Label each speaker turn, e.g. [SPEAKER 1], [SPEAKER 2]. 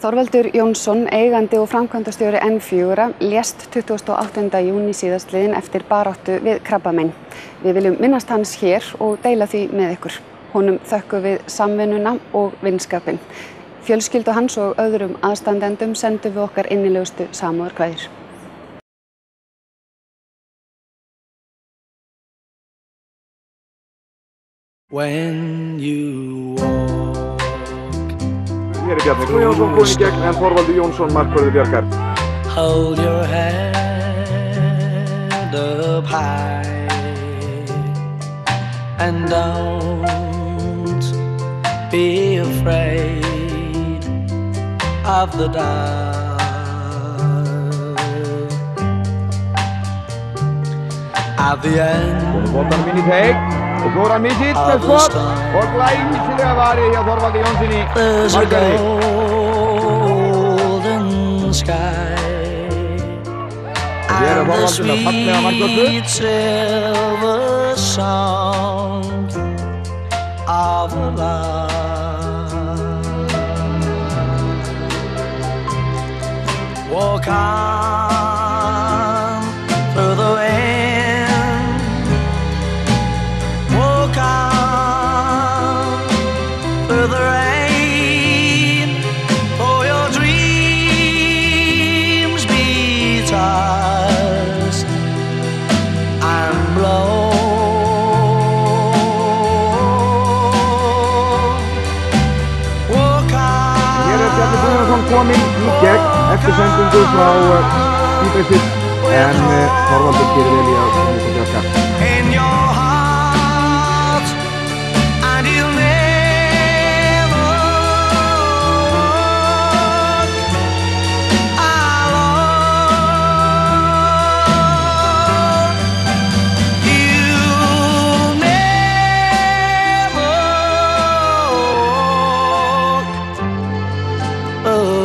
[SPEAKER 1] Þorvaldur Jónsson, eigandi og framkvæmdastjóri N4 lést 28. júní síðastliðinn eftir baráttu við krabbamein. Við viljum minnast hans hér og deila því með ykkur. Honum þökkum við samvinnuna og vinskapinn. Fjölskyldu hans og öðrum aðstandendum sendum við okkar innilegustu samúðarkveðjur.
[SPEAKER 2] When you walk.
[SPEAKER 3] Hér Bjarni Guðjónsson kominn í gegn en Þorvaldur Jónsson markvörður Bjarkar.
[SPEAKER 2] Hold your head up high and don't be afraid of the dark. At the end
[SPEAKER 3] Boltanum inn í teig og Goran Micic með skot og glæsilega varið hjá Þorvaldi Jónssoni markverði. Hér Þorvaldur með fallega markvörðu.
[SPEAKER 2] Walk on through the wind. Walk on through the rain. For your dreams be tossed and blown. Walk on.
[SPEAKER 3] Hér Bjarni Guðjónsson kominn í gegn eftir sendingu frá Bíbreytið en Þorvaldur gerir vel í að nýta Bjarkar.
[SPEAKER 2] In your heart and you'll never walk alone. You'll never walk alone.